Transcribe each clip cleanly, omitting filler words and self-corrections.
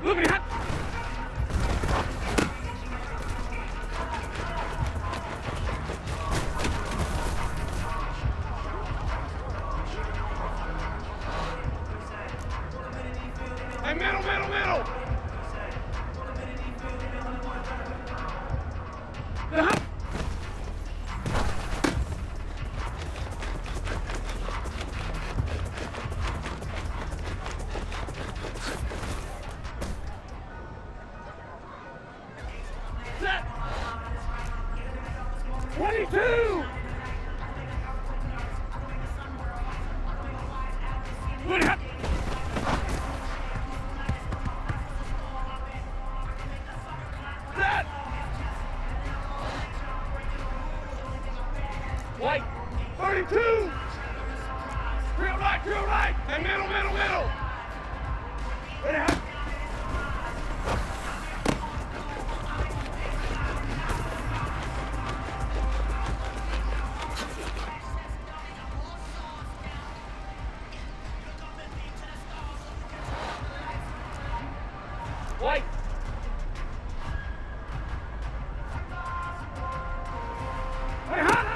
Moving hot. Hey, middle, middle, middle. Set. 22. Moving hot. Set. White. 32. Drill right, drill right. And middle, middle, middle. Ready, hot. White. Hey, hot.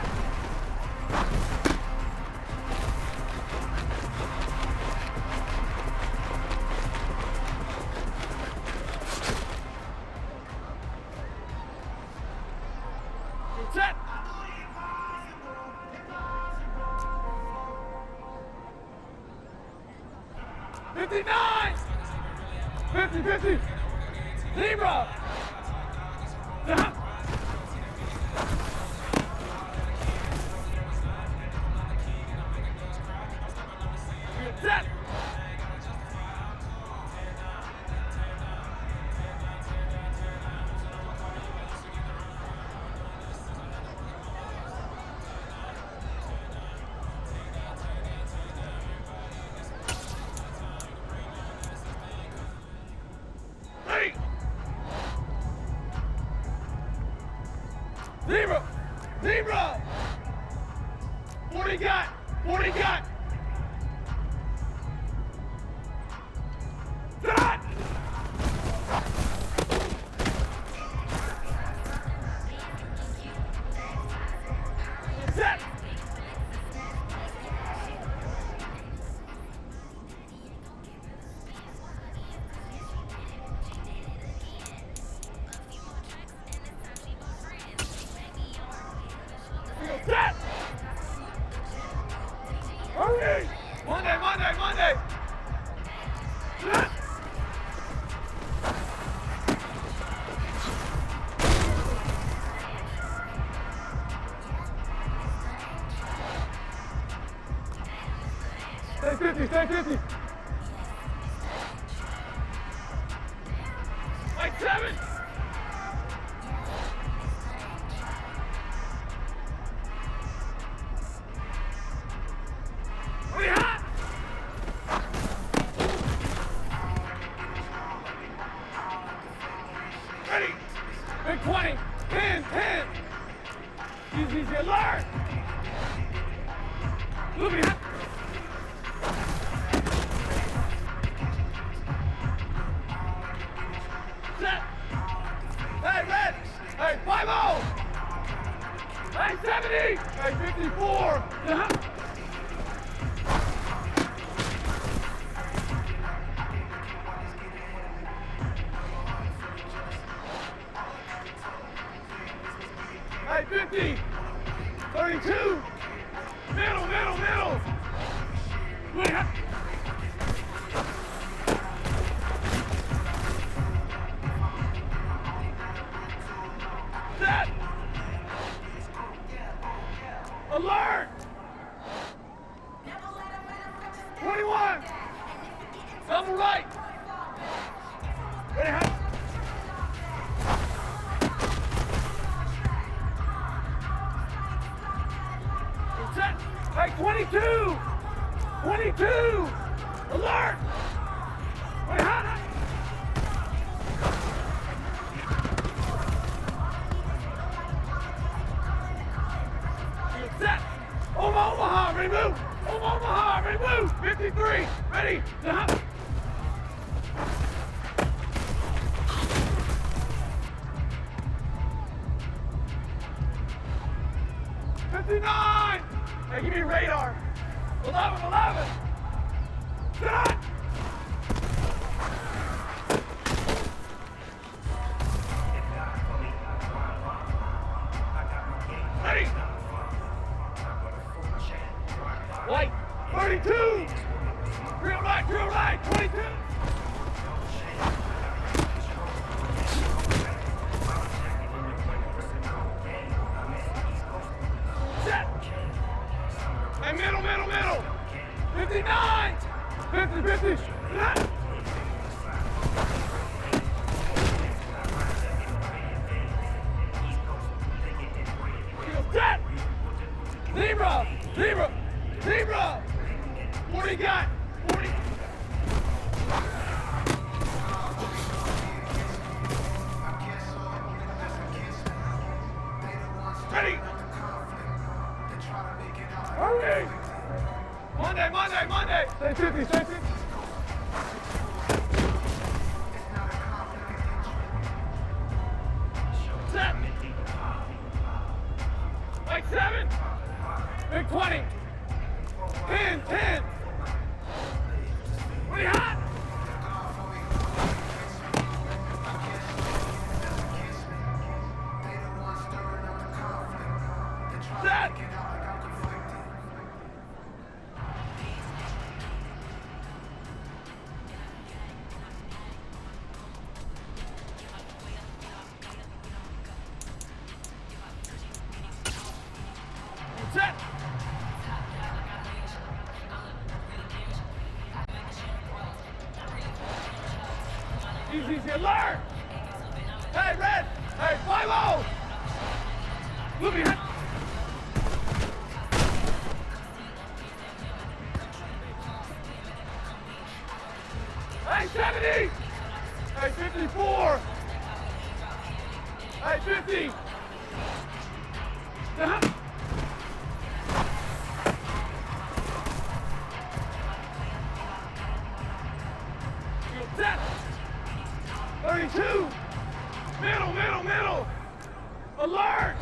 Set. 59. 50, 50. Zebra. Set. Ready. Zebra! Zebra! 40 got! 40 got! Set! Set! Set! Hurry! Monday, Monday, Monday! Set! Stay 50, stay 50! Like 7! Ready, hot! Ready! Big 20! 10, 10! Easy, easy, alert! Moving hot! Set! Hey, red! Hey, 5-0! Hey, 70! Hey, 54! Hey, 50! 32! Middle, middle, middle! Wait, set! Alert! 21! Double right! Ready, hot! Set! Hey, 22! 22! Alert! Ready, hot! Set! Omaha, ready, move! Omaha, ready, move! 53, ready, 11. Shot! Ready! White, 32! Drill right, 22! Set! Hey, middle! 59! 50! Set! Set! Zebra! What do you got? 40. Ready! Hurry! Monday! Stay 50. Set! Like 7! Big 20! 10! What are you hot? Set! Set! Easy, alert! Hey, red! Hey, 5-0! Move your head! Hey, 70! Hey, 54! Hey, 50! Set! 32! Middle! Alert!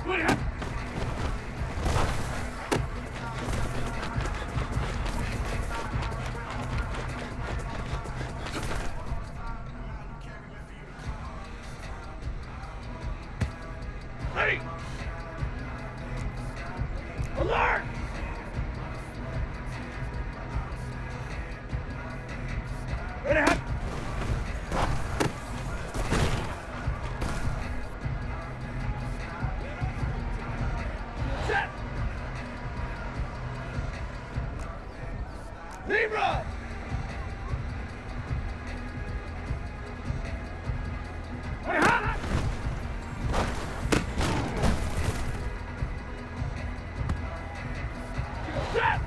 What do you have? Ready! Alert! Ready, hot! Set! Zebra! Ready, hot! Set!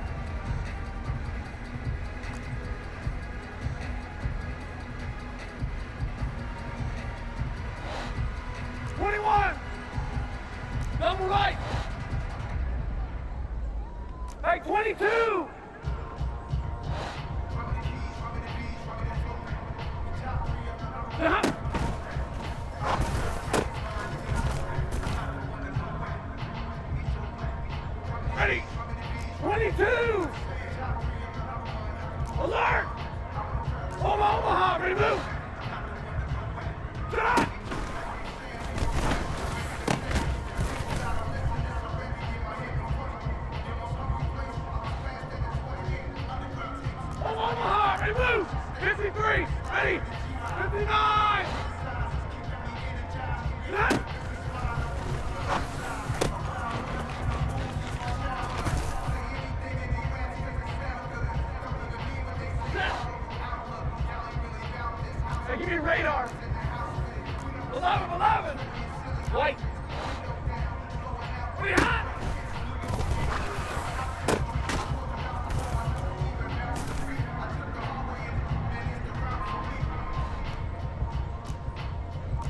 Double right! Hey, 22! Ready! 22! Alert! Omaha, ready to move! Shot! Omaha, ready to move! 53, ready! 59! Shot! Hey, give me a radar. 11. White. We hot.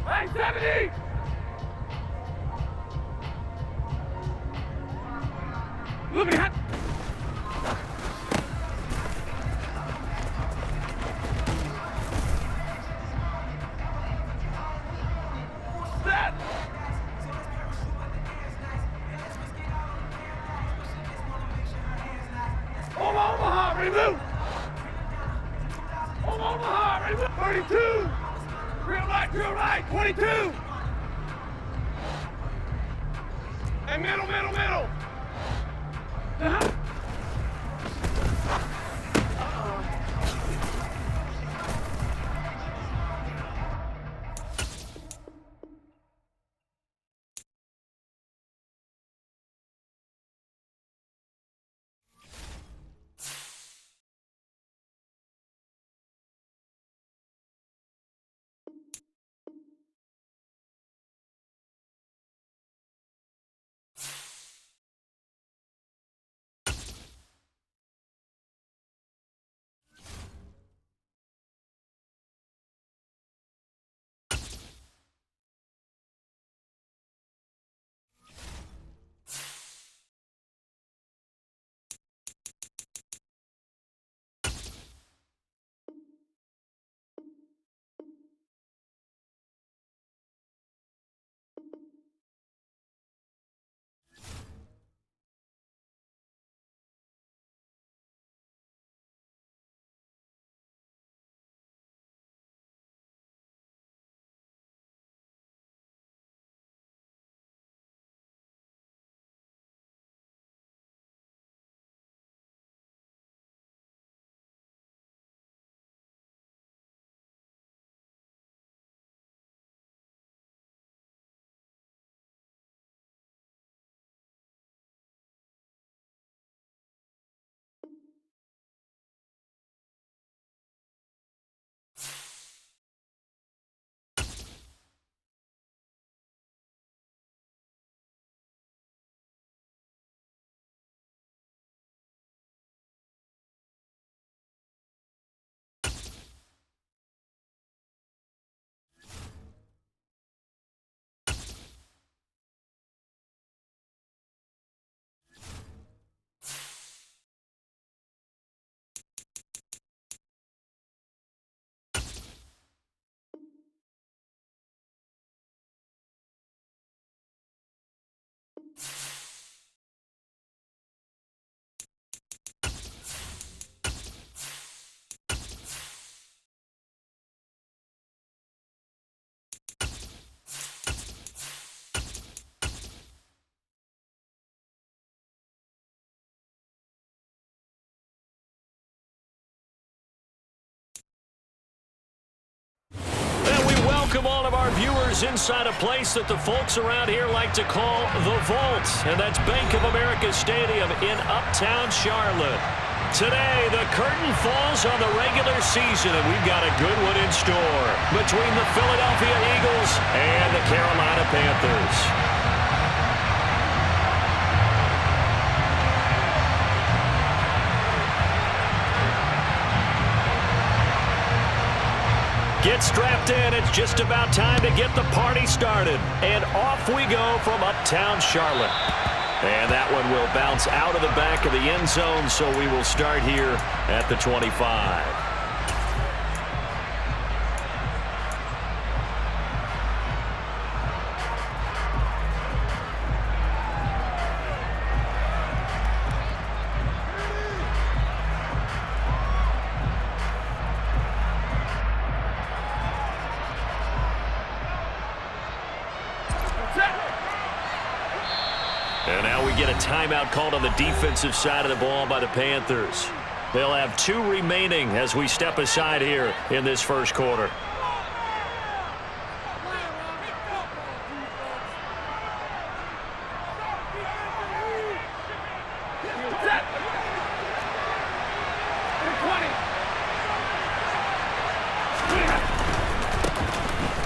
Hey, 70. Moving hot. Omaha, ready, 32. Drill right, 22. And middle. Welcome all of our viewers inside a place that the folks around here like to call the Vault, and that's Bank of America Stadium in Uptown Charlotte. Today, the curtain falls on the regular season, and we've got a good one in store between the Philadelphia Eagles and the Carolina Panthers. Get strapped in. It's just about time to get the party started. And off we go from Uptown Charlotte. And that one will bounce out of the back of the end zone, so we will start here at the 25. And now we get a timeout called on the defensive side of the ball by the Panthers. They'll have 2 remaining as we step aside here in this first quarter.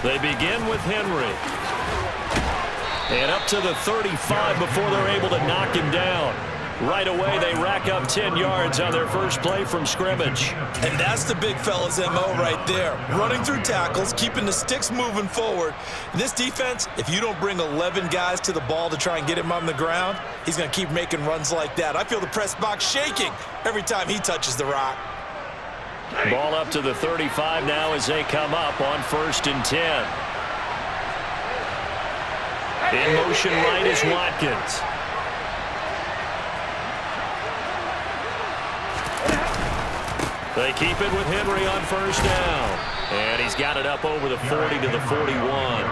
They begin with Henry. And up to the 35 before they're able to knock him down. Right away, they rack up 10 yards on their first play from scrimmage. And that's the big fella's MO right there. Running through tackles, keeping the sticks moving forward. In this defense, if you don't bring 11 guys to the ball to try and get him on the ground, he's going to keep making runs like that. I feel the press box shaking every time he touches the rock. Ball up to the 35 now as they come up on 1st and 10. In motion right is Watkins. They keep it with Henry on first down. And he's got it up over the 40 to the 41.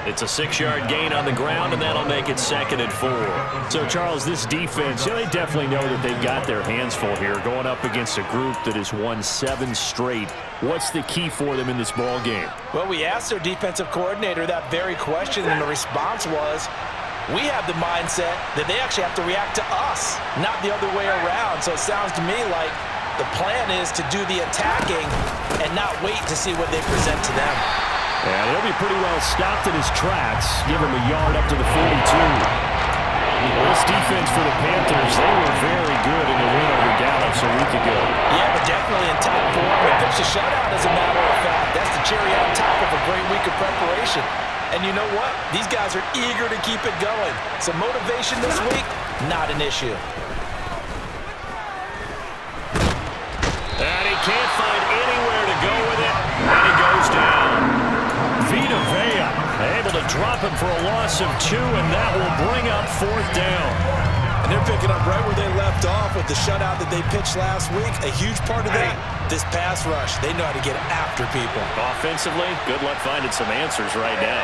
It's a 6-yard gain on the ground, and that'll make it 2nd and 4. So, Charles, this defense, they definitely know that they've got their hands full here going up against a group that has won 7 straight. What's the key for them in this ball game? Well, we asked their defensive coordinator that very question, and the response was, we have the mindset that they actually have to react to us, not the other way around. So it sounds to me like the plan is to do the attacking and not wait to see what they present to them. And he'll be pretty well stopped in his tracks. Give him a yard up to the 42. This defense for the Panthers, they were very good in the win over Dallas a week ago. Yeah, but definitely in top form. They pitched a shutout, as a matter of fact. That's the cherry on top of a great week of preparation. And you know what? These guys are eager to keep it going. So motivation this week, not an issue. And he can't find anywhere to go with it. And he goes down. Vita Vea able to drop him for a loss of 2, and that will bring up 4th down. And they're picking up right where they left off with the shutout that they pitched last week. A huge part of that, this pass rush. They know how to get after people. Offensively, good luck finding some answers right now.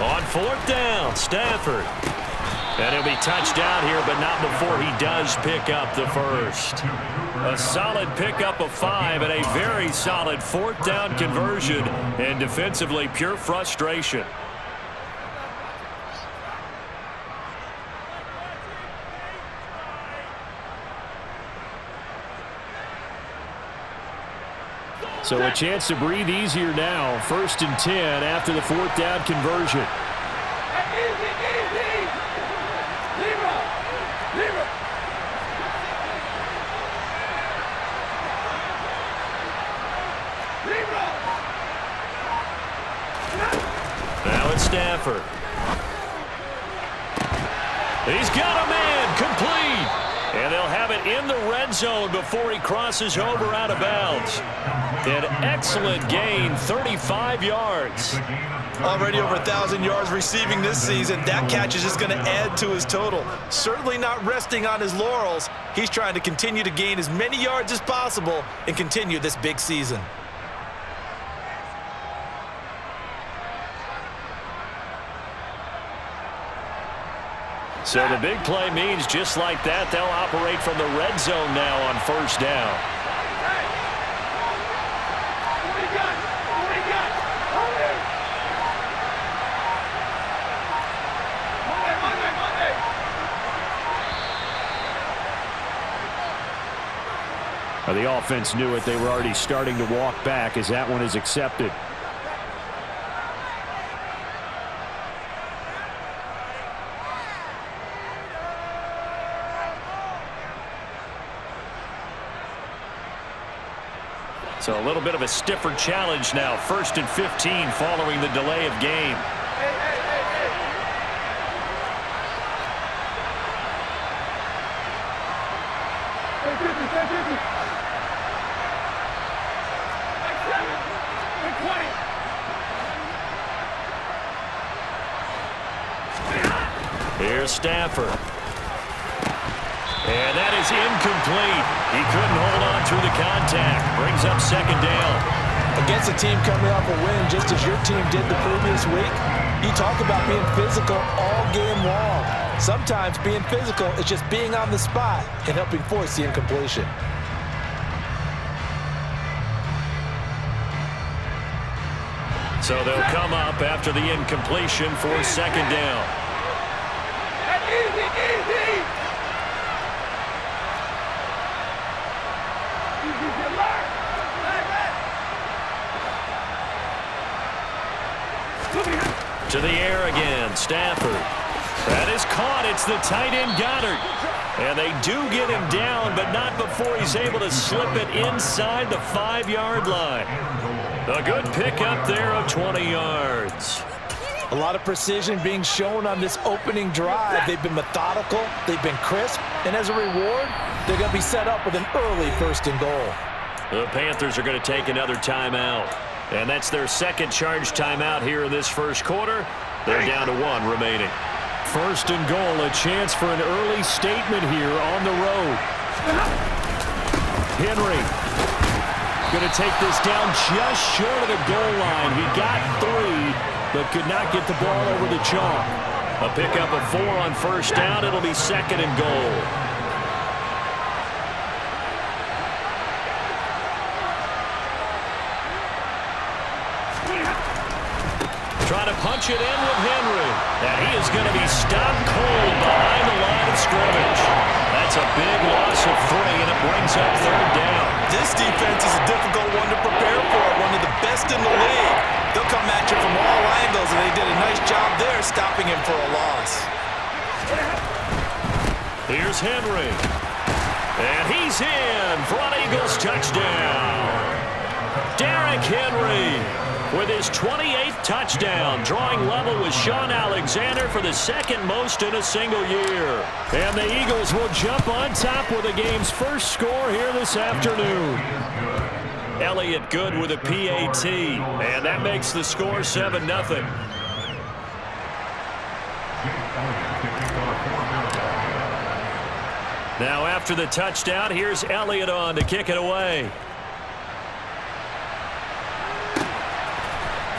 On 4th down, Stafford. And he'll be touched down here, but not before he does pick up the first. A solid pickup of 5 and a very solid 4th down conversion. And defensively, pure frustration. So a chance to breathe easier now. 1st and 10 after the 4th down conversion. Now it's Stafford. He's got a man complete. And they'll have it in the red zone before he crosses over out of bounds. An excellent gain, 35 yards. Already over 1,000 yards receiving this season. That catch is just going to add to his total. Certainly not resting on his laurels. He's trying to continue to gain as many yards as possible and continue this big season. So the big play means just like that, they'll operate from the red zone now on 1st down. The offense knew it. They were already starting to walk back as that one is accepted. So a little bit of a stiffer challenge now. 1st and 15 following the delay of game. Here's Stafford. And that is incomplete. He couldn't hold on through the contact. Brings up 2nd down. Against a team coming off a win, just as your team did the previous week, you talk about being physical all game long. Sometimes being physical is just being on the spot and helping force the incompletion. So they'll come up after the incompletion for 2nd down. To the air again, Stafford. That is caught. It's the tight end Goddard. And they do get him down, but not before he's able to slip it inside the 5-yard line. A good pickup there of 20 yards. A lot of precision being shown on this opening drive. They've been methodical, they've been crisp, and as a reward, they're going to be set up with an early 1st and goal. The Panthers are going to take another timeout. And that's their 2nd charge timeout here in this 1st quarter. They're down to 1 remaining. First and goal, a chance for an early statement here on the road. Henry going to take this down just short of the goal line. He got 3, but could not get the ball over the chalk. A pickup of 4 on first down. It'll be second and goal. Trying to punch it in with Henry. And he is going to be stopped cold behind the line of scrimmage. That's a big loss of 3, and it brings up third down. This defense is a difficult one to prepare for, one of the best in the league. They'll come at you from all angles, and they did a nice job there stopping him for a loss. Here's Henry. And he's in for an Eagles touchdown. Derrick Henry with his 28th touchdown, drawing level with Sean Alexander for the second most in a single year. And the Eagles will jump on top with the game's first score here this afternoon. Elliott good with a PAT, and that makes the score 7-0. Now after the touchdown, here's Elliott on to kick it away.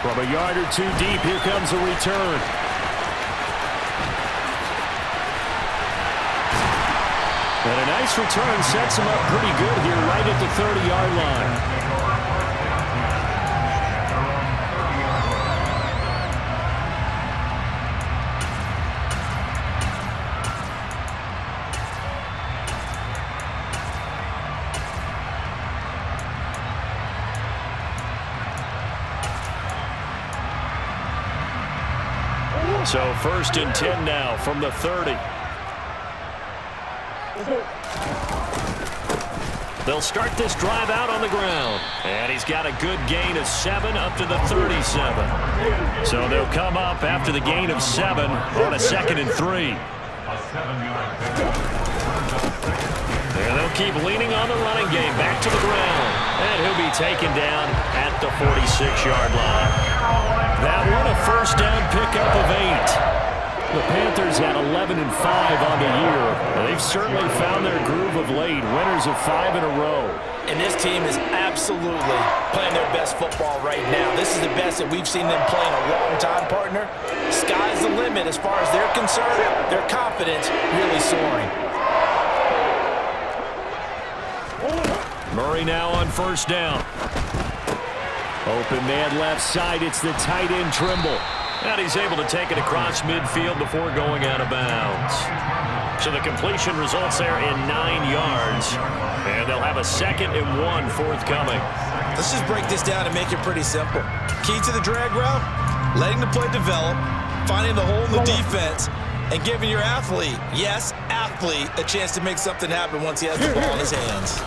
From a yard or 2 deep, here comes a return. And a nice return sets him up pretty good here right at the 30-yard line. So first and 10 now from the 30. They'll start this drive out on the ground. And he's got a good gain of 7 up to the 37. So they'll come up after the gain of 7 on a 2nd and 3. And they'll keep leaning on the running game back to the ground. And he'll be taken down at the 46-yard line. That one a first down pickup of 8. The Panthers had 11-5 on the year. They've certainly found their groove of late, winners of 5 in a row. And this team is absolutely playing their best football right now. This is the best that we've seen them play in a long time, partner. Sky's the limit as far as they're concerned. Their confidence really soaring. Murray now on first down. Open man left side. It's the tight end Trimble. And he's able to take it across midfield before going out of bounds. So the completion results there in 9 yards. And they'll have a 2nd and 1 forthcoming. Let's just break this down and make it pretty simple. Key to the drag route, letting the play develop, finding the hole in the defense, and giving your athlete, yes, athlete, a chance to make something happen once he has the ball in his hands.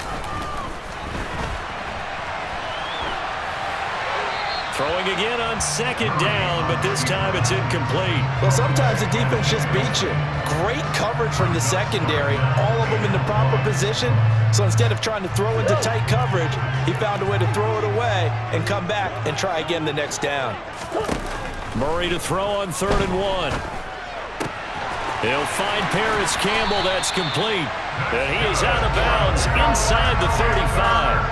Throwing again on 2nd down, but this time it's incomplete. Well, sometimes the defense just beats you. Great coverage from the secondary, all of them in the proper position. So instead of trying to throw into tight coverage, he found a way to throw it away and come back and try again the next down. Murray to throw on 3rd and 1. He'll find Paris Campbell. That's complete. And he is out of bounds inside the 35.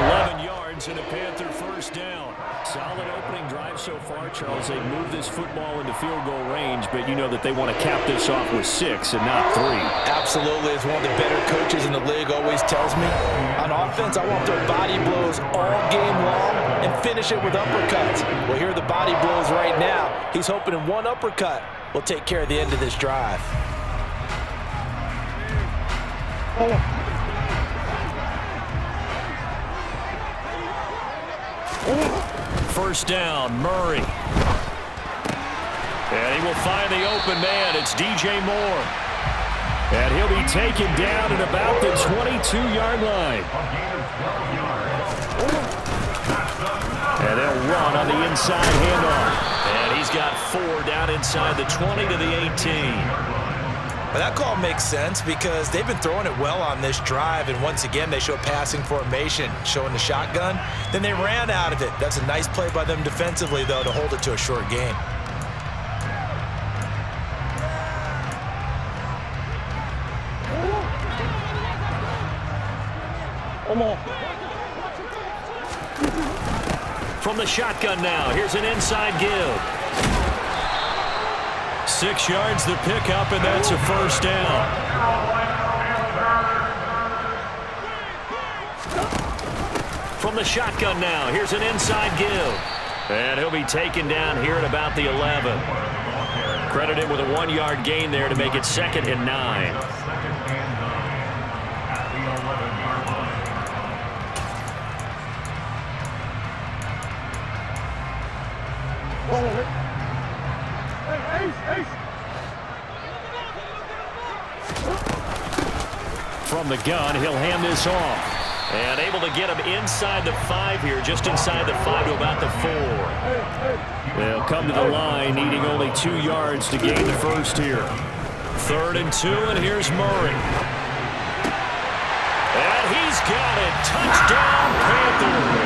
11 yards and a Panther first down. Solid opening drive so far, Charles. They've moved this football into field goal range, but you know that they want to cap this off with 6 and not 3. Absolutely. As one of the better coaches in the league always tells me, on offense, I want their body blows all game long and finish it with uppercuts. Well, here are the body blows right now. He's hoping in one uppercut will take care of the end of this drive. First down, Murray. And he will find the open man. It's DJ Moore. And he'll be taken down at about the 22-yard line. And they'll run on the inside handoff. And he's got 4 down inside the 20 to the 18. But that call makes sense because they've been throwing it well on this drive, and once again they show passing formation, showing the shotgun. Then they ran out of it. That's a nice play by them defensively, though, to hold it to a short game. From the shotgun now, here's an inside give. 6 yards the pickup, and that's a first down. From the shotgun now, here's an inside give. And he'll be taken down here at about the 11. Credit him with a 1-yard gain there to make it 2nd and 9. From the gun, he'll hand this off. And able to get him inside the 5 here, just inside the 5 to about the 4. They'll come to the line, needing only 2 yards to gain the first here. 3rd and 2, and here's Murray. And he's got it. Touchdown, Panthers.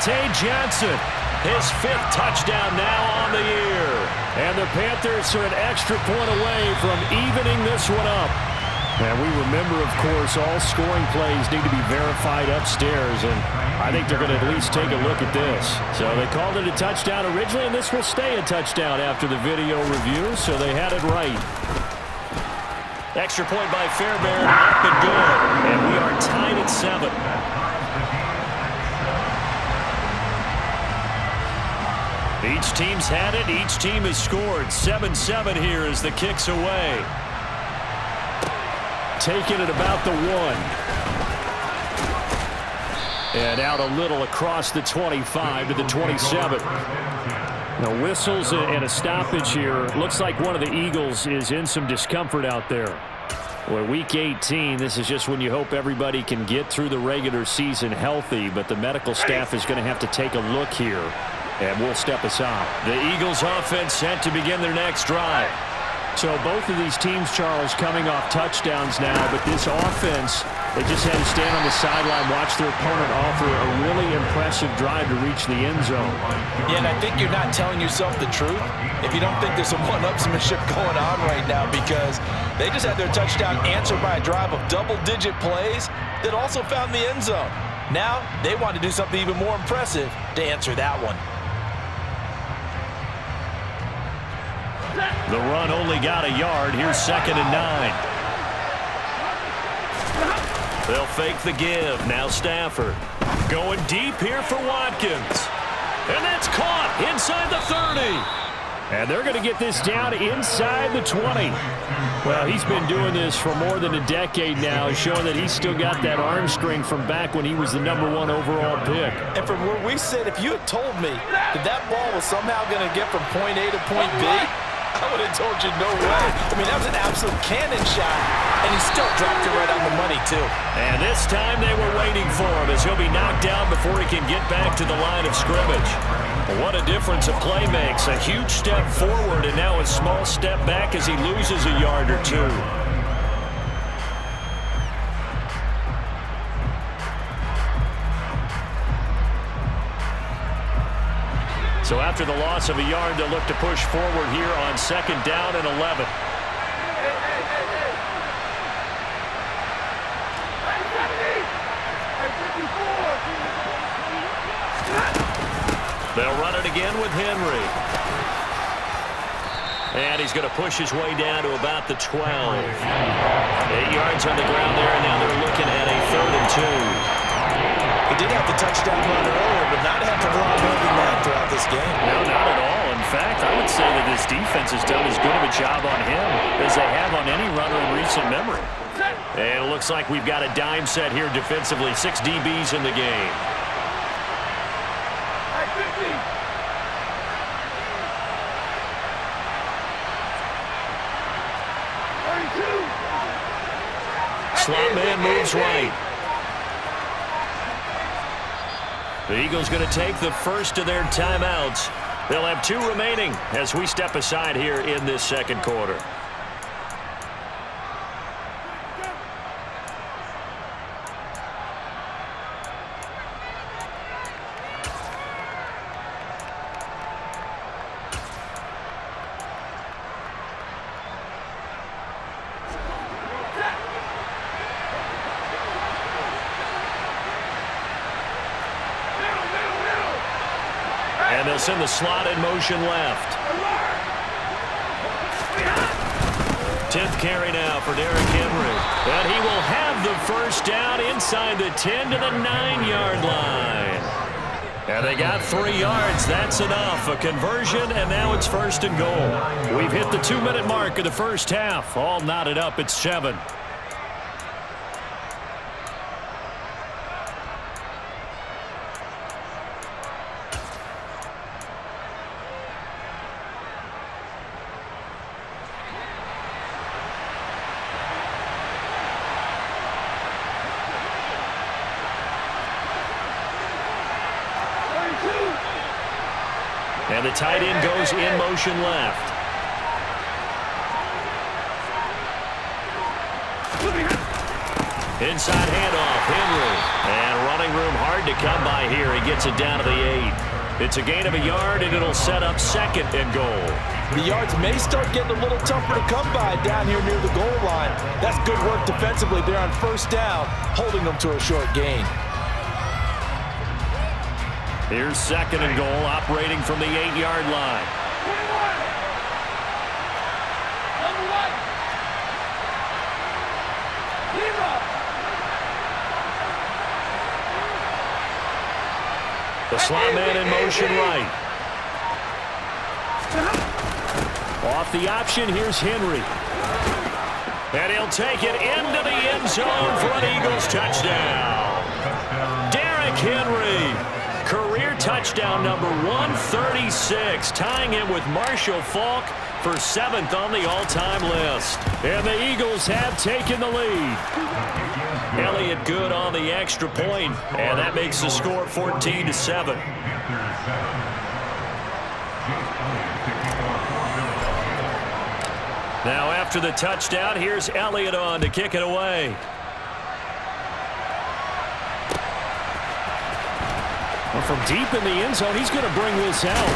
Tay Johnson, his 5th touchdown now on the year. And the Panthers are an extra point away from evening this one up. And we remember, of course, all scoring plays need to be verified upstairs, and I think they're going to at least take a look at this. So they called it a touchdown originally, and this will stay a touchdown after the video review, so they had it right. Extra point by Fairbairn, up and good. And we are tied at 7. Each team's had it. Each team has scored. 7-7 here as the kick's away. Taking it about the 1. And out a little across the 25 to the 27. Now whistles and a stoppage here. Looks like one of the Eagles is in some discomfort out there. Well, week 18, this is just when you hope everybody can get through the regular season healthy, but the medical staff is going to have to take a look here. And we'll step aside. The Eagles offense set to begin their next drive. So both of these teams, Charles, coming off touchdowns now, but this offense, they just had to stand on the sideline, watch their opponent offer a really impressive drive to reach the end zone. Yeah, and I think you're not telling yourself the truth if you don't think there's some one-upsmanship going on right now, because they just had their touchdown answered by a drive of double-digit plays that also found the end zone. Now they want to do something even more impressive to answer that one. The run only got a yard. Here's 2nd and 9. They'll fake the give. Now Stafford. Going deep here for Watkins. And that's caught inside the 30. And they're going to get this down inside the 20. Well, he's been doing this for more than a decade now, showing that he's still got that arm strength from back when he was the #1 overall pick. And from where we sit, if you had told me that ball was somehow going to get from point A to point B, I would have told you no way. I mean, that was an absolute cannon shot, and he still dropped it right on the money, too. And this time they were waiting for him as he'll be knocked down before he can get back to the line of scrimmage. What a difference a play makes. A huge step forward and now a small step back as he loses a yard or 2. So after the loss of a yard, they'll look to push forward here on 2nd down and 11. They'll run it again with Henry. And he's going to push his way down to about the 12. 8 yards on the ground there, and now they're looking at a 3rd and 2. He did have the touchdown run earlier, but not have to run more than that throughout this game. No, not at all. In fact, I would say that this defense has done as good of a job on him as they have on any runner in recent memory. And it looks like we've got a dime set here defensively. 6 DBs in the game. Slot man moves right. The Eagles going to take the first of their timeouts. They'll have 2 remaining as we step aside here in this 2nd quarter. And they'll send the slot in motion left. 10th carry now for Derrick Henry. And he will have the first down inside the 10 to the 9-yard line. And they got 3 yards. That's enough. A conversion, and now it's 1st and goal. We've hit the 2-minute mark of the first half. All knotted up at 7. And the tight end goes in motion left. Inside handoff, Henry. And running room hard to come by here. He gets it down to the 8. It's a gain of a yard, and it'll set up 2nd and goal. The yards may start getting a little tougher to come by down here near the goal line. That's good work defensively there on 1st down, holding them to a short gain. Here's 2nd and goal, operating from the 8-yard line. The slot man in motion right. Off the option, here's Henry. And he'll take it into the end zone for an Eagles touchdown. Derrick Henry. Career touchdown number 136, tying him with Marshall Faulk for 7th on the all-time list. And the Eagles have taken the lead. Elliott good on the extra point, and that makes the score 14-7. Now after the touchdown, here's Elliott on to kick it away. Well, from deep in the end zone, he's going to bring this out.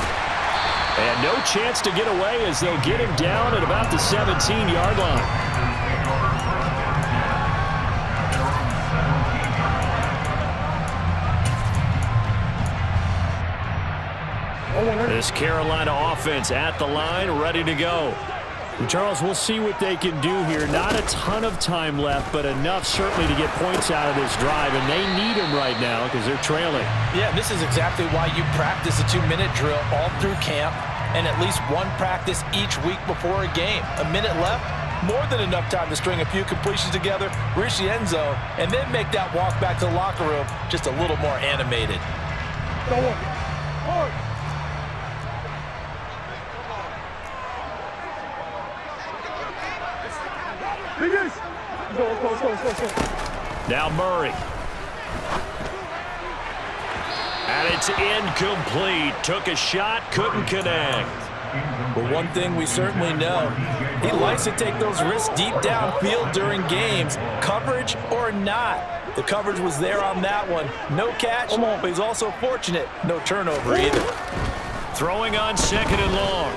And no chance to get away as they'll get him down at about the 17-yard line. This Carolina offense at the line, ready to go. Charles, we'll see what they can do here. Not a ton of time left, but enough certainly to get points out of this drive, and they need them right now because they're trailing. Yeah, this is exactly why you practice a 2-minute drill all through camp and at least one practice each week before a game. A minute left, more than enough time to string a few completions together, reach the end zone, and then make that walk back to the locker room just a little more animated. Now Murray. And it's incomplete. Took a shot, couldn't connect. Well, one thing we certainly know, he likes to take those risks deep downfield during games, coverage or not. The coverage was there on that one. No catch, but he's also fortunate. No turnover either. Throwing on 2nd and long.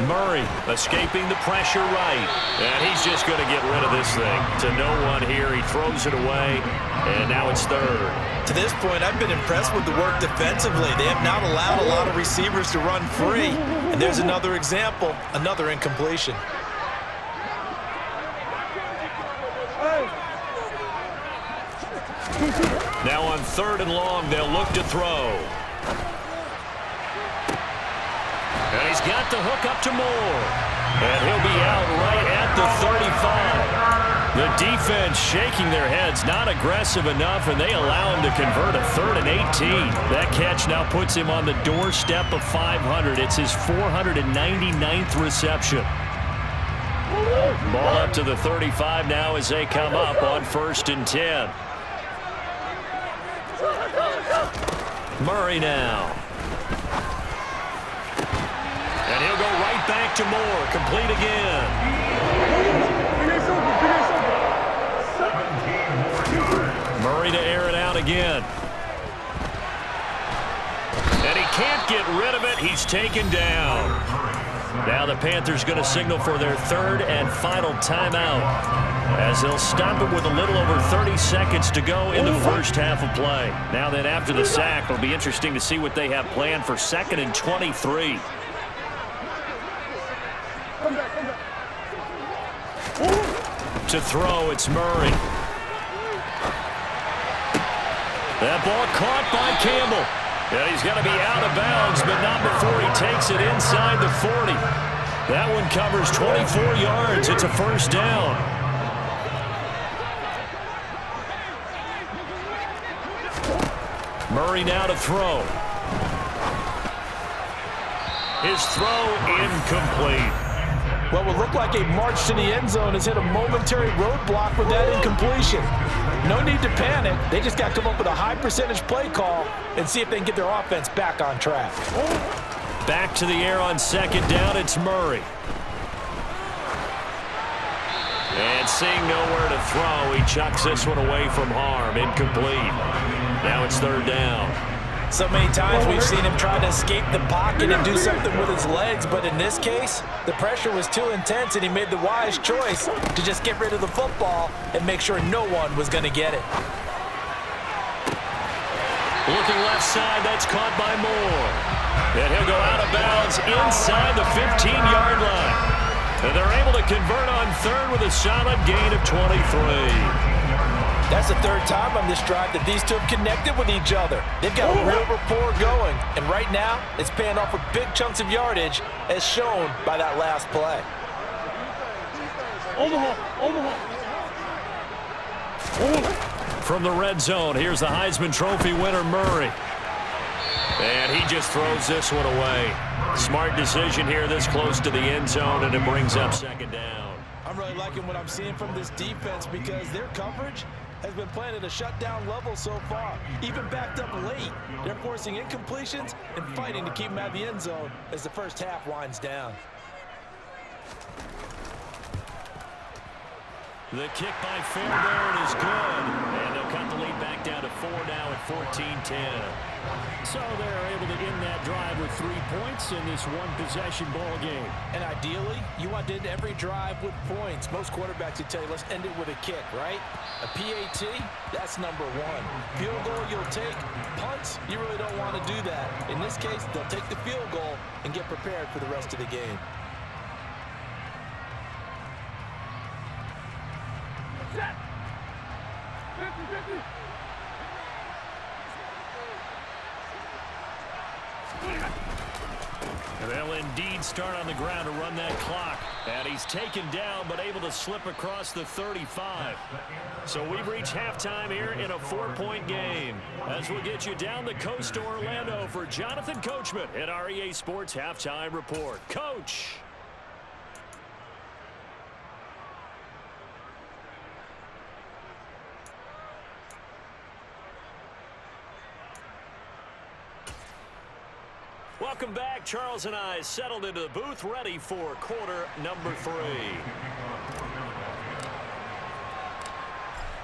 Murray escaping the pressure right. And he's just going to get rid of this thing. To no one here. He throws it away. And now it's 3rd. To this point, I've been impressed with the work defensively. They have not allowed a lot of receivers to run free. And there's another example, another incompletion. Now on 3rd and long, they'll look to throw. And he's got the hook up to Moore. And he'll be out right at the 35. The defense shaking their heads, not aggressive enough, and they allow him to convert a 3rd and 18. That catch now puts him on the doorstep of 500. It's his 499th reception. Ball up to the 35 now as they come up on 1st and 10. Murray now. And he'll go right back to Moore. Complete again. Murray to air it out again. And he can't get rid of it. He's taken down. Now the Panthers going to signal for their third and final timeout, as they'll stop it with a little over 30 seconds to go in the first half of play. Now then, after the sack, it'll be interesting to see what they have planned for 2nd and 23. To throw, it's Murray. That ball caught by Campbell. Yeah, he's got to be out of bounds, but not before he takes it inside the 40. That one covers 24 yards. It's a first down. Murray now to throw. His throw incomplete. What would look like a march to the end zone has hit a momentary roadblock with that incompletion. No need to panic. They just got to come up with a high percentage play call and see if they can get their offense back on track. Back to the air on 2nd down, it's Murray. And seeing nowhere to throw, he chucks this one away from harm. Incomplete. Now it's 3rd down. So many times we've seen him try to escape the pocket and do something with his legs, but in this case, the pressure was too intense and he made the wise choice to just get rid of the football and make sure no one was going to get it. Looking left side, that's caught by Moore. And he'll go out of bounds inside the 15-yard line. And they're able to convert on 3rd with a solid gain of 23. That's the 3rd time on this drive that these two have connected with each other. They've got a real rapport going, and right now it's paying off with big chunks of yardage, as shown by that last play. From the red zone, here's the Heisman Trophy winner, Murray. And he just throws this one away. Smart decision here this close to the end zone, and it brings up 2nd down. I'm really liking what I'm seeing from this defense because their coverage has been playing at a shutdown level so far. Even backed up late, they're forcing incompletions and fighting to keep them out of the end zone as the first half winds down. The kick by Fairbairn is good, and they'll cut the lead back down to 4 now at 14-10. So they're able to end that drive with 3 points in this one-possession ball game. And ideally, you want to end every drive with points. Most quarterbacks would tell you, let's end it with a kick, right? A PAT, that's number 1. Field goal you'll take. Punts, you really don't want to do that. In this case, they'll take the field goal and get prepared for the rest of the game. Set. 50-50. They'll indeed start on the ground to run that clock. And he's taken down, but able to slip across the 35. So we've reached halftime here in a 4-point game. As we'll get you down the coast to Orlando for Jonathan Coachman at our EA Sports Halftime Report. Coach. Welcome back. Charles and I settled into the booth, ready for quarter number 3.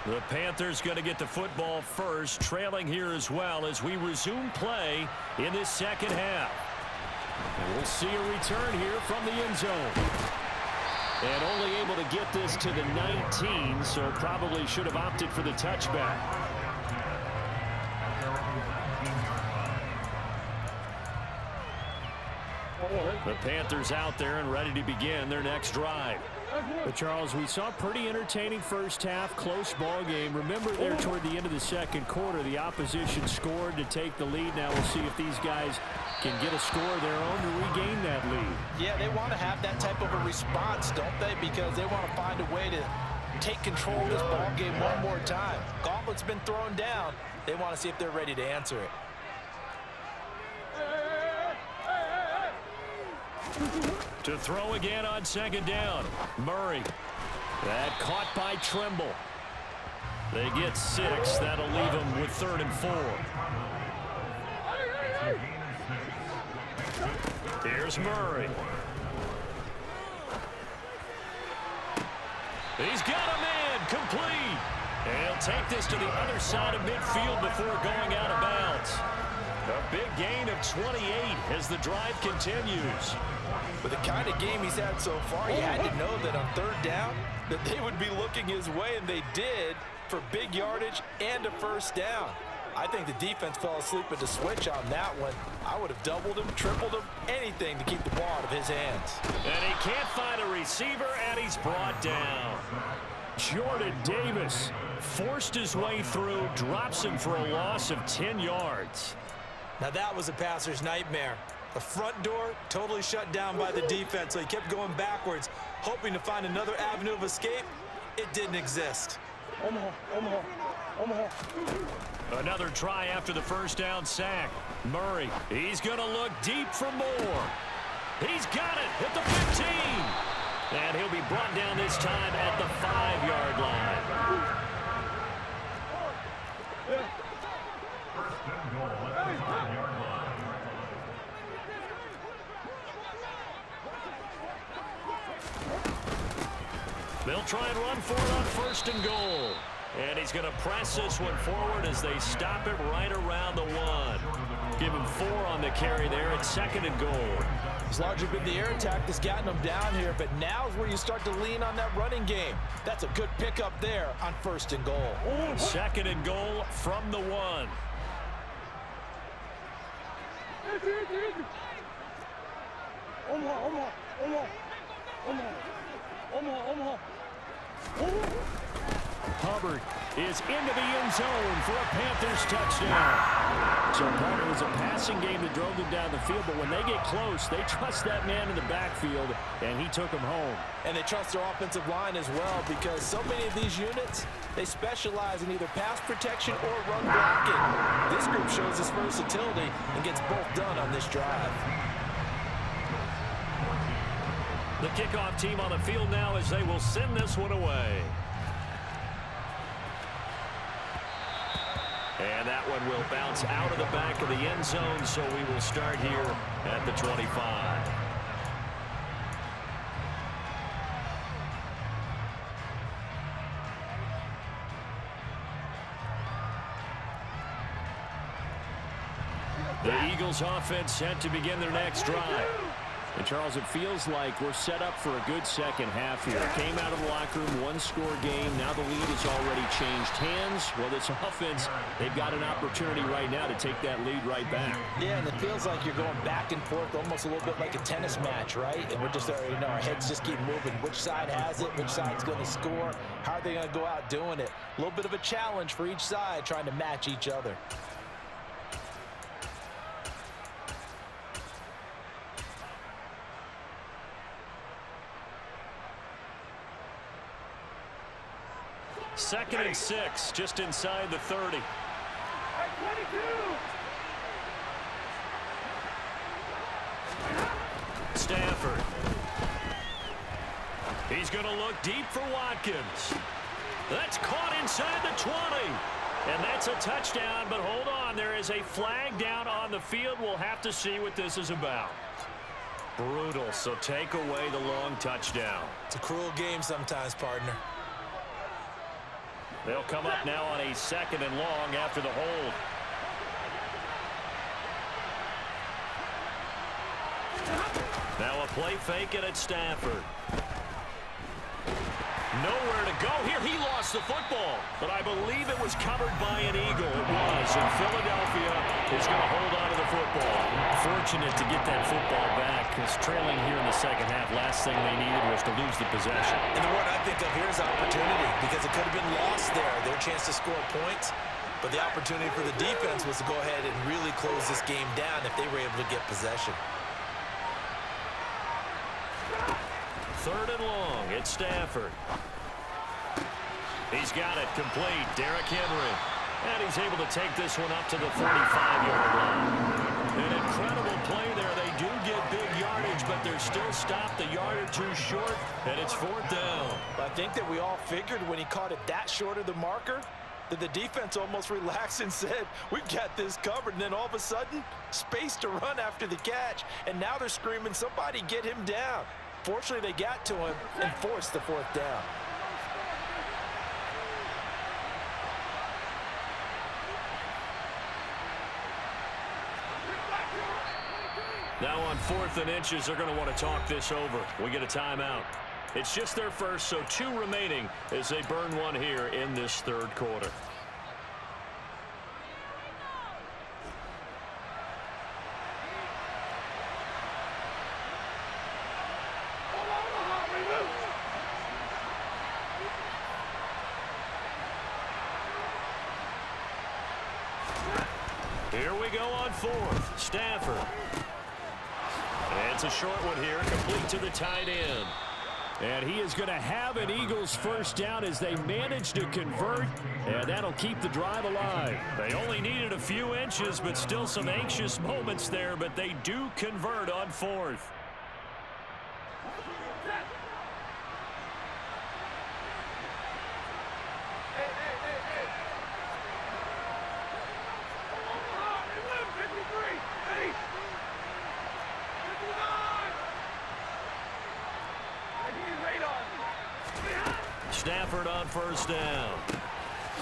The Panthers going to get the football first, trailing here as well as we resume play in this second half. And we'll see a return here from the end zone. And only able to get this to the 19, so probably should have opted for the touchback. The Panthers out there and ready to begin their next drive. But Charles, we saw a pretty entertaining first half, close ball game. Remember there toward the end of the second quarter, the opposition scored to take the lead. Now we'll see if these guys can get a score of their own to regain that lead. Yeah, they want to have that type of a response, don't they? Because they want to find a way to take control of this ball game one more time. Gauntlet's been thrown down. They want to see if they're ready to answer it. To throw again on second down. Murray. That caught by Trimble. They get 6. That'll leave them with 3rd and 4. Here's Murray. He's got a man complete. And he'll take this to the other side of midfield before going out of bounds. A big gain of 28 as the drive continues. With the kind of game he's had so far, you had to know that on third down that they would be looking his way, and they did, for big yardage and a first down. I think the defense fell asleep at the switch on that one. I would have doubled him, tripled him, anything to keep the ball out of his hands. And he can't find a receiver, and he's brought down. Jordan Davis forced his way through, drops him for a loss of 10 yards. Now that was a passer's nightmare. The front door totally shut down by the defense, so he kept going backwards, hoping to find another avenue of escape. It didn't exist. Omaha. Another try after the first down sack. Murray, he's going to look deep for more. He's got it at the 15. And he'll be brought down this time at the 5-yard line. They'll try and run for it on 1st and goal. And he's going to press this one forward as they stop it right around the 1. Give him 4 on the carry there at 2nd and goal. It's largely been the air attack that's gotten them down here, but now is where you start to lean on that running game. That's a good pickup there on 1st and goal. 2nd and goal from the 1. Omaha. Hubbard is into the end zone for a Panthers touchdown. So, it was a passing game that drove them down the field, but when they get close, they trust that man in the backfield, and he took them home. And they trust their offensive line as well, because so many of these units, they specialize in either pass protection or run blocking. This group shows its versatility and gets both done on this drive. The kickoff team on the field now as they will send this one away. And that one will bounce out of the back of the end zone, so we will start here at the 25. The Eagles offense set to begin their next drive. And, Charles, it feels like we're set up for a good second half here. Came out of the locker room, one-score game. Now the lead has already changed hands. Well, this offense, they've got an opportunity right now to take that lead right back. Yeah, and it feels like you're going back and forth, almost a little bit like a tennis match, right? And we're just, our heads just keep moving. Which side has it? Which side's going to score? How are they going to go out doing it? A little bit of a challenge for each side, trying to match each other. Second and 6, just inside the 30. Stafford. He's going to look deep for Watkins. That's caught inside the 20. And that's a touchdown, but hold on. There is a flag down on the field. We'll have to see what this is about. Brutal, so take away the long touchdown. It's a cruel game sometimes, partner. They'll come up now on a 2nd and long after the hold. Now a play fake it at Stafford. Nowhere to go here. He lost the football, but I believe it was covered by an Eagle. It was, and Philadelphia is going to hold on to the football. Fortunate to get that football back, because trailing here in the second half, last thing they needed was to lose the possession. And the word I think of here is opportunity, because it could have been lost there. Their chance to score points, but the opportunity for the defense was to go ahead and really close this game down if they were able to get possession. 3rd and long, it's Stafford. He's got it complete, Derrick Henry. And he's able to take this one up to the 35-yard line. An incredible play there. They do get big yardage, but they're still stopped a yard or two short, and it's 4th down. I think that we all figured when he caught it that short of the marker that the defense almost relaxed and said, we've got this covered. And then all of a sudden, space to run after the catch. And now they're screaming, somebody get him down. Fortunately, they got to him and forced the 4th down. Now on 4th and inches, they're going to want to talk this over. We get a timeout. It's just their first, so 2 remaining as they burn one here in this 3rd quarter. Here we go on 4th. Stafford. And it's a short one here, complete to the tight end. And he is going to have an Eagles first down as they manage to convert, and that'll keep the drive alive. They only needed a few inches, but still some anxious moments there, but they do convert on 4th. Stafford on first down.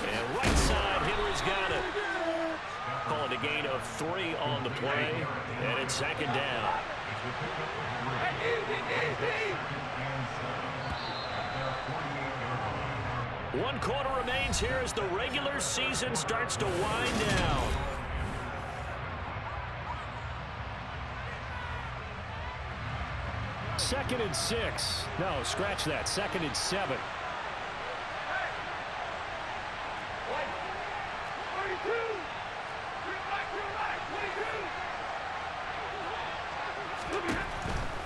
And right side, Henry's got it. Call it a gain of 3 on the play. And it's 2nd down. One quarter remains here as the regular season starts to wind down. Second and 6. No, scratch that. 2nd and 7.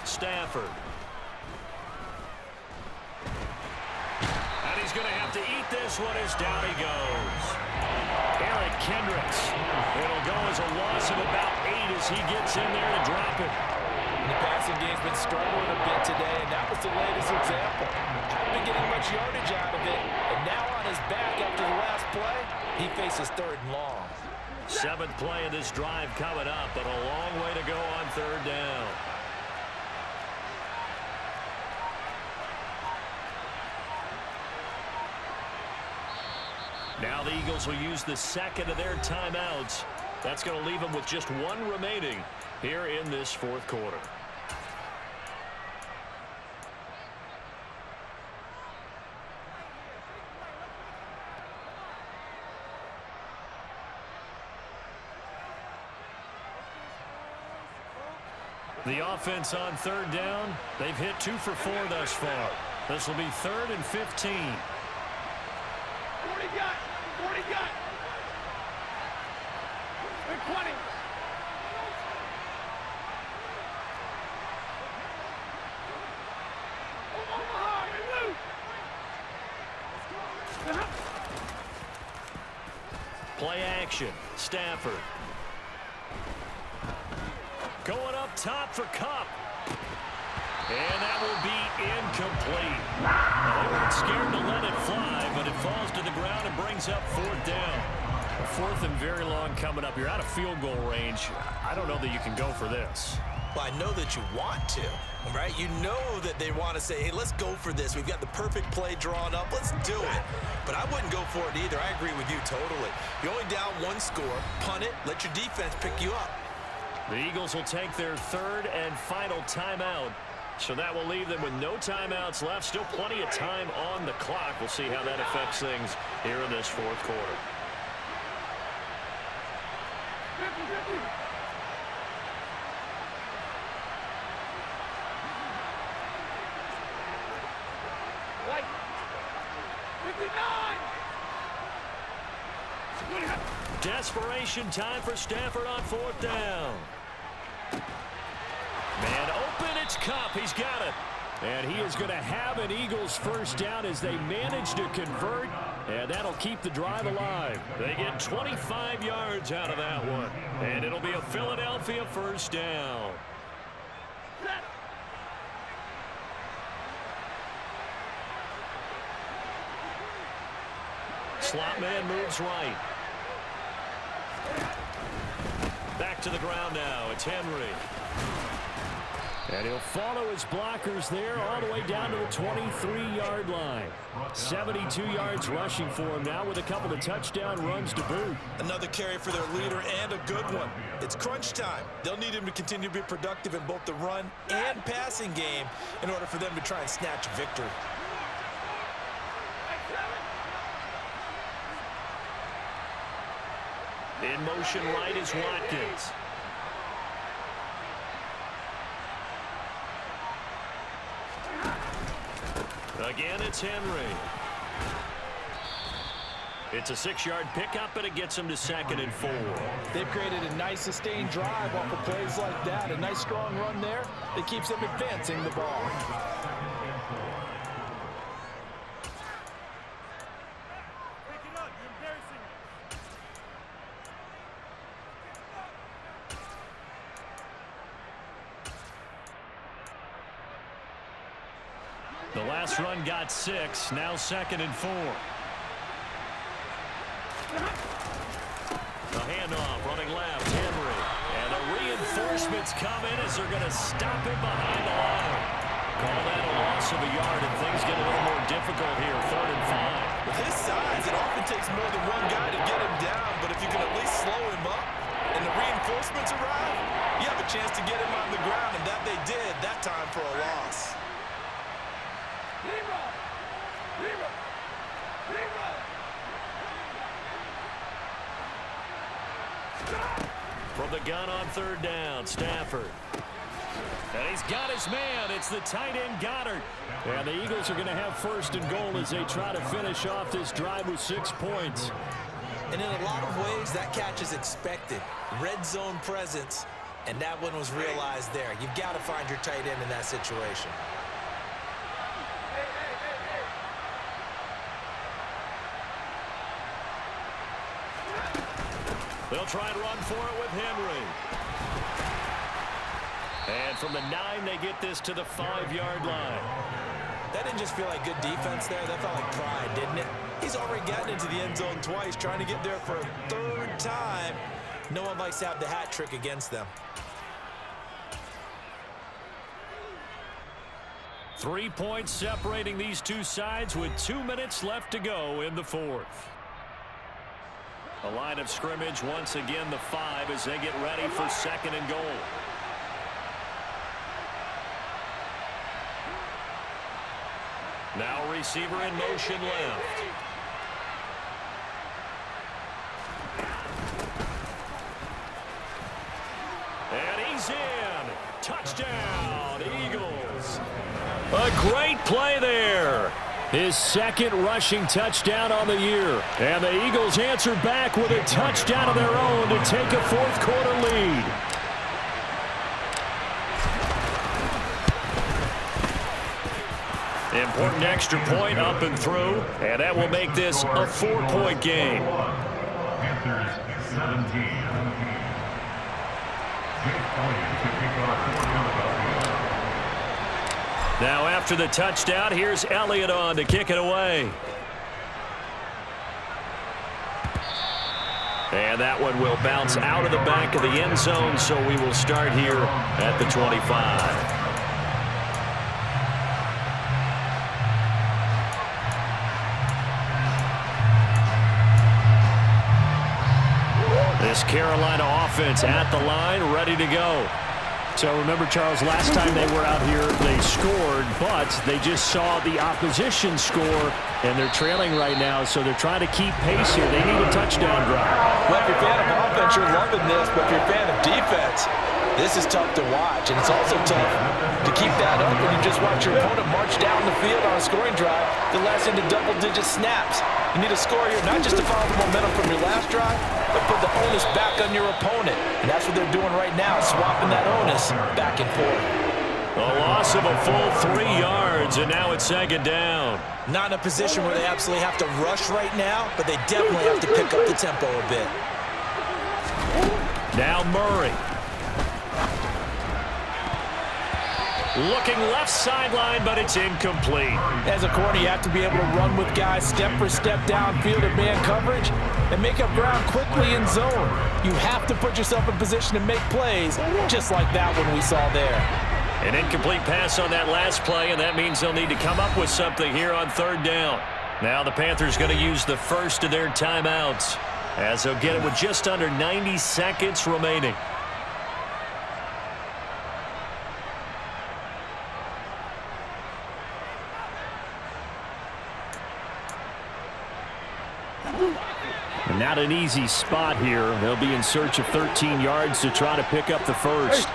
Stafford. And he's going to have to eat this one as down he goes. Eric Kendricks. It'll go as a loss of about 8 as he gets in there to drop it. The passing game's been struggling a bit today, and that was the latest example. Hadn't been getting much yardage out of it, and now on his back after the last play, he faces 3rd and long. 7th play of this drive coming up, but a long way to go on 3rd down. Now the Eagles will use the 2nd of their timeouts. That's going to leave them with just 1 remaining here in this 4th quarter. The offense on 3rd down, they've hit 2 for 4 thus far. This will be 3rd and 15. 40 got. 40 got. 20. Play action. Stafford. Going up top for Kupp. And that will be incomplete. They weren't scared to let it fly, but it falls to the ground and brings up 4th down. 4th and very long coming up. You're out of field goal range. I don't know that you can go for this. Well, I know that you want to, right? You know that they want to say, hey, let's go for this. We've got the perfect play drawn up. Let's do it. But I wouldn't go for it either. I agree with you totally. You're only down 1 score. Punt it. Let your defense pick you up. The Eagles will take their 3rd and final timeout. So that will leave them with no timeouts left. Still plenty of time on the clock. We'll see how that affects things here in this 4th quarter. Desperation time for Stafford on 4th down. Man open, it's Kupp. He's got it. And he is going to have an Eagles first down as they manage to convert, and that'll keep the drive alive. They get 25 yards out of that one, and it'll be a Philadelphia first down. Slot man moves right. Back to the ground now. It's Henry. And he'll follow his blockers there all the way down to the 23-yard line. 72 yards rushing for him now with a couple of touchdown runs to boot. Another carry for their leader and a good one. It's crunch time. They'll need him to continue to be productive in both the run and passing game in order for them to try and snatch victory. In motion right is Watkins. Again, it's Henry. It's a 6-yard pickup, and it gets him to 2nd and 4. They've created a nice sustained drive off of plays like that. A nice strong run there that keeps them advancing the ball. The last run got 6, now 2nd and 4. The handoff, running left, Henry. And the reinforcements come in as they're going to stop him behind the line. Call that a loss of a yard, and things get a little more difficult here, 3rd and 5. With his size, it often takes more than one guy to get him down, but if you can at least slow him up and the reinforcements arrive, you have a chance to get him on the ground, and that they did that time for a loss. From the gun on 3rd down, Stafford. And he's got his man. It's the tight end, Goddard. And the Eagles are going to have 1st and goal as they try to finish off this drive with 6 points. And in a lot of ways, that catch is expected. Red zone presence, and that one was realized there. You've got to find your tight end in that situation. They'll try and run for it with Henry. And from the 9, they get this to the 5-yard line. That didn't just feel like good defense there. That felt like pride, didn't it? He's already gotten into the end zone twice, trying to get there for a 3rd time. No one likes to have the hat trick against them. 3 points separating these two sides with 2 minutes left to go in the 4th. A line of scrimmage once again, the 5, as they get ready for 2nd and goal. Now receiver in motion left. And he's in. Touchdown, Eagles. A great play there. His 2nd rushing touchdown on the year. And the Eagles answer back with a touchdown of their own to take a 4th quarter lead. Important extra point up and through, and that will make this a 4-point game. Panthers 17. Now after the touchdown, here's Elliott on to kick it away. And that one will bounce out of the back of the end zone, so we will start here at the 25. This Carolina offense at the line, ready to go. So remember, Charles, last time they were out here, they scored, but they just saw the opposition score, and they're trailing right now, so they're trying to keep pace here. They need a touchdown drive. Well, if you're a fan of offense, you're loving this, but if you're a fan of defense, this is tough to watch, and it's also tough to keep that up when you just watch your opponent march down the field on a scoring drive that lasts into double-digit snaps. You need a score here, not just to follow the momentum from your last drive, but put the onus back on your opponent. And that's what they're doing right now, swapping that onus back and forth. A loss of a full 3 yards, and now it's 2nd down. Not in a position where they absolutely have to rush right now, but they definitely have to pick up the tempo a bit. Now Murray. Looking left sideline, but it's incomplete. As a corner, you have to be able to run with guys step for step downfield in man coverage and make up ground quickly in zone. You have to put yourself in position to make plays, just like that one we saw there. An incomplete pass on that last play, and that means they'll need to come up with something here on third down. Now the Panthers going to use the first of their timeouts, as they'll get it with just under 90 seconds remaining. And not an easy spot here. They'll be in search of 13 yards to try to pick up the first.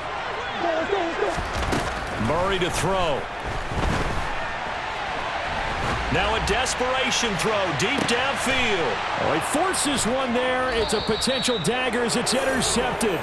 Murray to throw. Now a desperation throw deep downfield. Oh, he forces one there. It's a potential dagger as it's intercepted.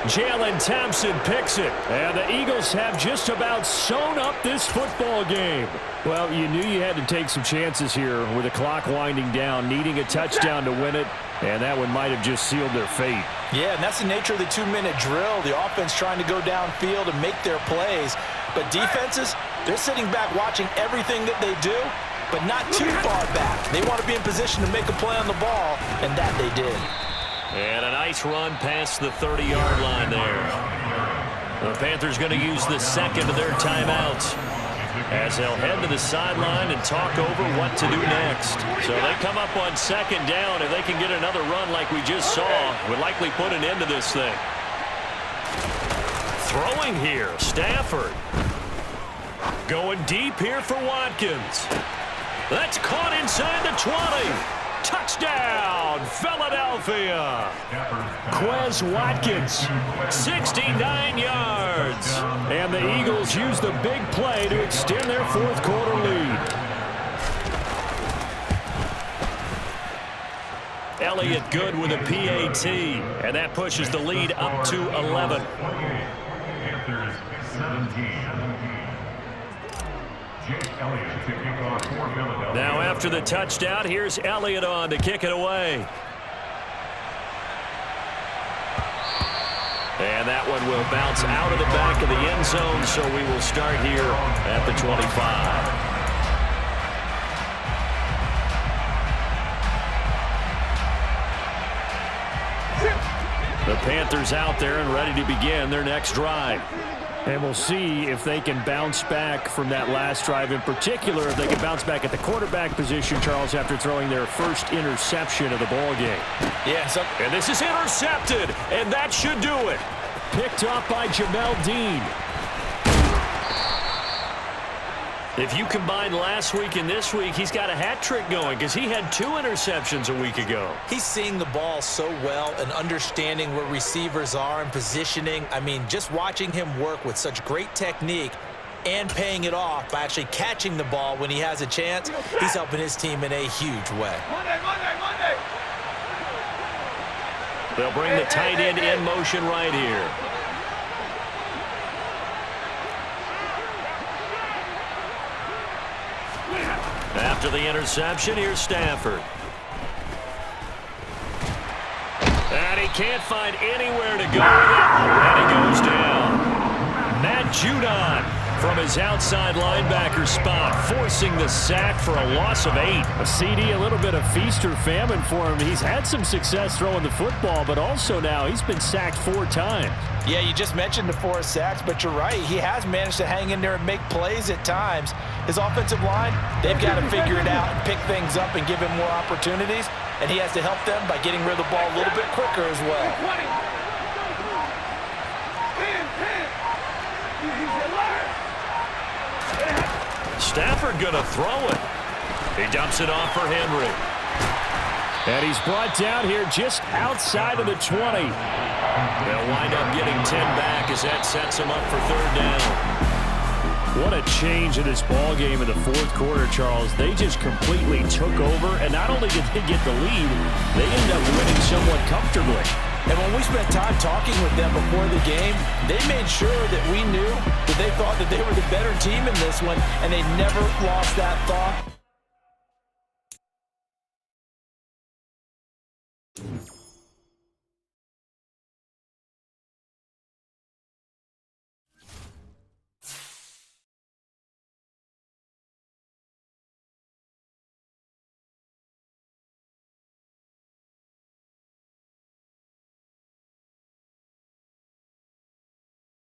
Jalen Thompson picks it. And the Eagles have just about sewn up this football game. Well, you knew you had to take some chances here with the clock winding down, needing a touchdown to win it, and that one might have just sealed their fate. Yeah, and that's the nature of the 2-minute drill. The offense trying to go downfield and make their plays. But defenses, they're sitting back watching everything that they do, but not too far back. They want to be in position to make a play on the ball, and that they did. And a nice run past the 30-yard line there. The Panthers going to use the second of their timeouts, as they'll head to the sideline and talk over what to do next. So they come up on second down. If they can get another run like we just saw, would likely put an end to this thing. Throwing here, Stafford. Going deep here for Watkins. That's caught inside the 20. Touchdown, Philadelphia. Quez Watkins. 69 yards. And the Eagles use the big play to extend their fourth quarter lead. Elliott good with a PAT. And that pushes the lead up to 11. Panthers 17. Now after the touchdown, here's Elliott on to kick it away. And that one will bounce out of the back of the end zone, so we will start here at the 25. The Panthers out there and ready to begin their next drive. And we'll see if they can bounce back from that last drive. In particular, if they can bounce back at the quarterback position, Charles, after throwing their first interception of the ball game. Yeah, and this is intercepted, and that should do it. Picked up by Jamel Dean. If you combine last week and this week, he's got a hat trick going because he had 2 interceptions a week ago. He's seeing the ball so well and understanding where receivers are and positioning. I mean, just watching him work with such great technique and paying it off by actually catching the ball when he has a chance, he's helping his team in a huge way. Monday. They'll bring the tight end in motion right here. After the interception, here's Stafford. And he can't find anywhere to go with it, and he goes down. Matt Judon from his outside linebacker spot, forcing the sack for a loss of 8. A CD, a little bit of feast or famine for him. He's had some success throwing the football, but also now he's been sacked 4 times. Yeah, you just mentioned the 4 sacks, but you're right. He has managed to hang in there and make plays at times. His offensive line, they've got to figure it out and pick things up and give him more opportunities, and he has to help them by getting rid of the ball a little bit quicker as well. Stafford going to throw it. He dumps it off for Henry. And he's brought down here just outside of the 20. They'll wind up getting 10 back as that sets them up for third down. What a change in this ball game in the fourth quarter, Charles. They just completely took over, and not only did they get the lead, they ended up winning somewhat comfortably. And when we spent time talking with them before the game, they made sure that we knew that they thought that they were the better team in this one, and they never lost that thought.